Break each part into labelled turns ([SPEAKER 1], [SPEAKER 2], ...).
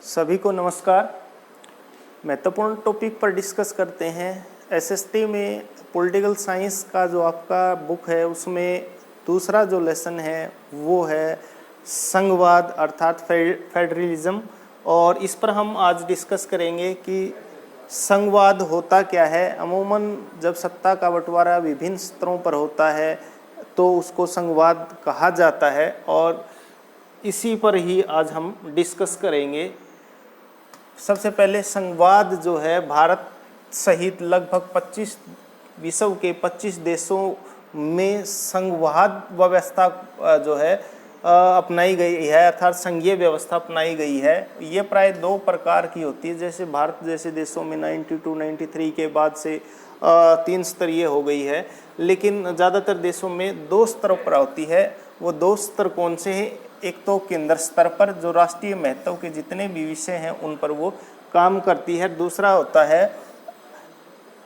[SPEAKER 1] सभी को नमस्कार। महत्वपूर्ण टॉपिक पर डिस्कस करते हैं। एसएसटी में पॉलिटिकल साइंस का जो आपका बुक है उसमें दूसरा जो लेसन है वो है संघवाद अर्थात फेडरलिज्म, और इस पर हम आज डिस्कस करेंगे कि संघवाद होता क्या है। अमूमन जब सत्ता का बंटवारा विभिन्न स्तरों पर होता है तो उसको संघवाद कहा जाता है, और इसी पर ही आज हम डिस्कस करेंगे। सबसे पहले संघवाद जो है भारत सहित लगभग 25 विश्व के 25 देशों में संघवाद व्यवस्था जो है अपनाई गई है, अर्थात संघीय व्यवस्था अपनाई गई है। ये प्राय दो प्रकार की होती है। जैसे भारत जैसे देशों में 92-93 के बाद से 3 स्तरीय हो गई है, लेकिन ज़्यादातर देशों में 2 स्तरों पर होती है। वो 2 स्तर कौन से हैं? एक तो केंद्र स्तर पर जो राष्ट्रीय महत्व के जितने भी विषय हैं उन पर वो काम करती है। दूसरा होता है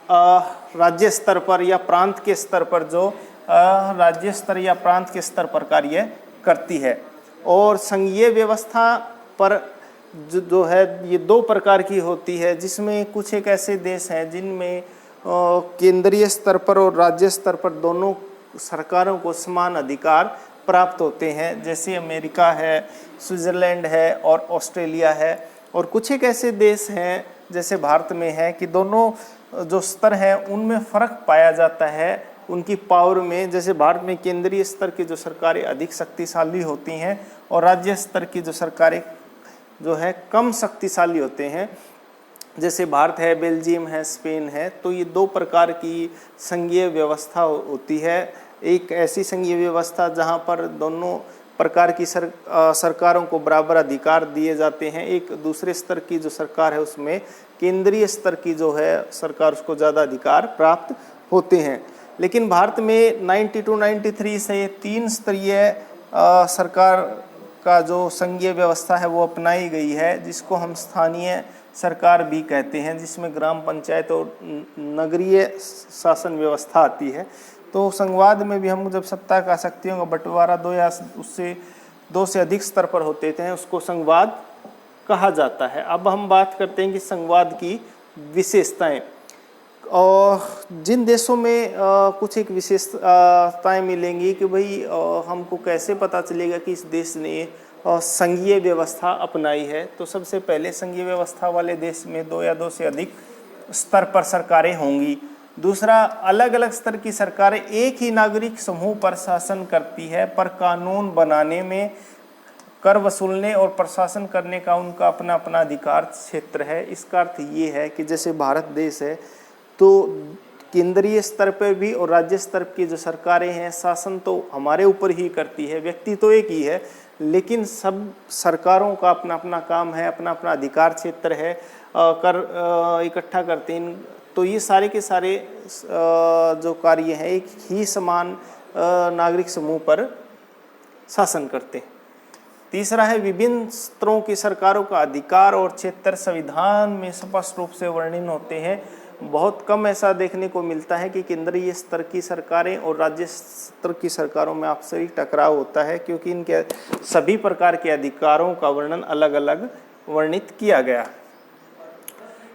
[SPEAKER 1] राज्य स्तर पर या प्रांत के स्तर पर, जो राज्य स्तर या प्रांत के स्तर पर कार्य करती है। और संघीय व्यवस्था पर जो है ये 2 प्रकार की होती है, जिसमें कुछ एक ऐसे देश हैं जिनमें केंद्रीय स्तर पर और राज्य स्तर पर दोनों सरकारों को समान अधिकार प्राप्त होते हैं, जैसे अमेरिका है, स्विट्ज़रलैंड है और ऑस्ट्रेलिया है। और कुछ एक ऐसे देश हैं जैसे भारत में है कि दोनों जो स्तर हैं उनमें फ़र्क पाया जाता है उनकी पावर में। जैसे भारत में केंद्रीय स्तर की जो सरकारें अधिक शक्तिशाली होती हैं और राज्य स्तर की जो सरकारें जो है कम शक्तिशाली होते हैं। जैसे भारत है, बेल्जियम है, स्पेन है। तो ये 2 प्रकार की संघीय व्यवस्था होती है। एक ऐसी संघीय व्यवस्था जहां पर दोनों प्रकार की सरकारों को बराबर अधिकार दिए जाते हैं। एक दूसरे स्तर की जो सरकार है उसमें केंद्रीय स्तर की जो है सरकार उसको ज़्यादा अधिकार प्राप्त होते हैं। लेकिन भारत में 92-93 से 3 स्तरीय सरकार का जो संघीय व्यवस्था है वो अपनाई गई है, जिसको हम स्थानीय सरकार भी कहते हैं, जिसमें ग्राम पंचायत और नगरीय शासन व्यवस्था आती है। तो संघवाद में भी हम जब सत्ता का शक्तियों का बंटवारा 2 या उससे 2 से अधिक स्तर पर होते थे उसको संघवाद कहा जाता है। अब हम बात करते हैं कि संघवाद की विशेषताएं, और जिन देशों में कुछ एक विशेषताएं मिलेंगी कि भाई हमको कैसे पता चलेगा कि इस देश ने संघीय व्यवस्था अपनाई है। तो सबसे पहले संघीय व्यवस्था वाले देश में 2 या 2 से अधिक स्तर पर सरकारें होंगी। दूसरा, अलग अलग स्तर की सरकारें एक ही नागरिक समूह पर शासन करती है, पर कानून बनाने में, कर वसूलने और प्रशासन करने का उनका अपना अपना अधिकार क्षेत्र है। इसका अर्थ ये है कि जैसे भारत देश है तो केंद्रीय स्तर पर भी और राज्य स्तर की जो सरकारें हैं शासन तो हमारे ऊपर ही करती है। व्यक्ति तो एक ही है, लेकिन सब सरकारों का अपना अपना काम है, अपना अपना अधिकार क्षेत्र है, कर इकट्ठा करते हैं। तो ये सारे के सारे जो कार्य हैं एक ही समान नागरिक समूह पर शासन करते हैं। तीसरा है विभिन्न स्तरों की सरकारों का अधिकार और क्षेत्र संविधान में स्पष्ट रूप से वर्णन होते हैं। बहुत कम ऐसा देखने को मिलता है कि केंद्रीय स्तर की सरकारें और राज्य स्तर की सरकारों में आपसी ही टकराव होता है, क्योंकि इनके सभी प्रकार के अधिकारों का वर्णन अलग अलग वर्णित किया गया।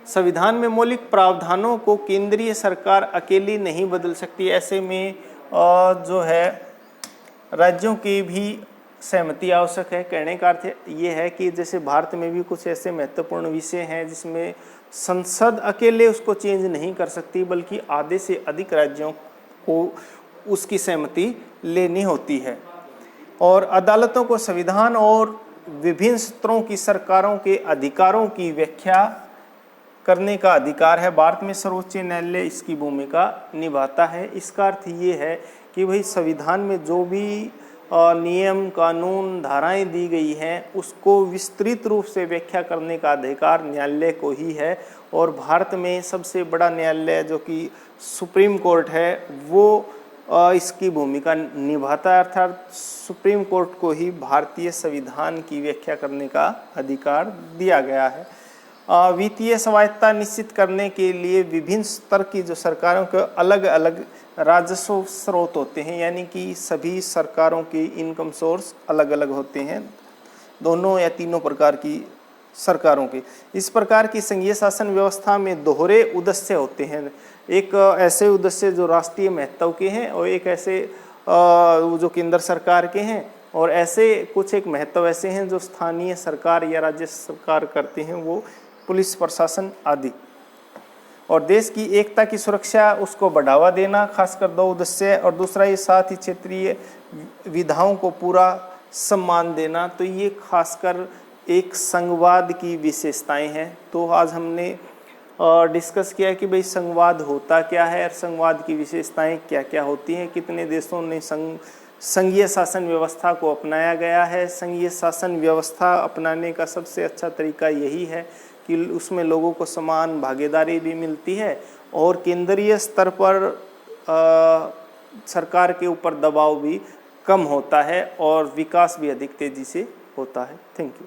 [SPEAKER 1] संविधान में मौलिक प्रावधानों को केंद्रीय सरकार अकेली नहीं बदल सकती। ऐसे में जो है राज्यों की भी सहमति आवश्यक है। कहने का अर्थ ये है कि जैसे भारत में भी कुछ ऐसे महत्वपूर्ण विषय हैं जिसमें संसद अकेले उसको चेंज नहीं कर सकती, बल्कि आधे से अधिक राज्यों को उसकी सहमति लेनी होती है। और अदालतों को संविधान और विभिन्न स्तरों की सरकारों के अधिकारों की व्याख्या करने का अधिकार है। भारत में सर्वोच्च न्यायालय इसकी भूमिका निभाता है। इसका अर्थ ये है कि भाई संविधान में जो भी नियम, कानून, धाराएं दी गई हैं उसको विस्तृत रूप से व्याख्या करने का अधिकार न्यायालय को ही है। और भारत में सबसे बड़ा न्यायालय जो कि सुप्रीम कोर्ट है वो इसकी भूमिका निभाता है, अर्थात सुप्रीम कोर्ट को ही भारतीय संविधान की व्याख्या करने का अधिकार दिया गया है। वित्तीय स्वायत्तता निश्चित करने के लिए विभिन्न स्तर की जो सरकारों के अलग अलग राजस्व स्रोत होते हैं, यानी कि सभी सरकारों के इनकम सोर्स अलग अलग होते हैं। दोनों या तीनों प्रकार की सरकारों की। इस प्रकार की संघीय शासन व्यवस्था में दोहरे उद्देश्य होते हैं। एक ऐसे उद्देश्य जो राष्ट्रीय महत्व के हैं और एक ऐसे जो केंद्र सरकार के हैं, और ऐसे कुछ एक महत्व ऐसे हैं जो स्थानीय सरकार या राज्य सरकार करते हैं, वो पुलिस प्रशासन आदि। और देश की एकता की सुरक्षा उसको बढ़ावा देना, खासकर दो उद्देश्य, और दूसरा ये साथ ही क्षेत्रीय विधाओं को पूरा सम्मान देना। तो ये खासकर एक संघवाद की विशेषताएं हैं। तो आज हमने डिस्कस किया कि भाई संघवाद होता क्या है और संघवाद की विशेषताएं क्या क्या होती हैं, कितने देशों ने संघीय शासन व्यवस्था को अपनाया गया है। संघीय शासन व्यवस्था अपनाने का सबसे अच्छा तरीका यही है कि उसमें लोगों को समान भागीदारी भी मिलती है और केंद्रीय स्तर पर सरकार के ऊपर दबाव भी कम होता है और विकास भी अधिक तेजी से होता है। Thank you.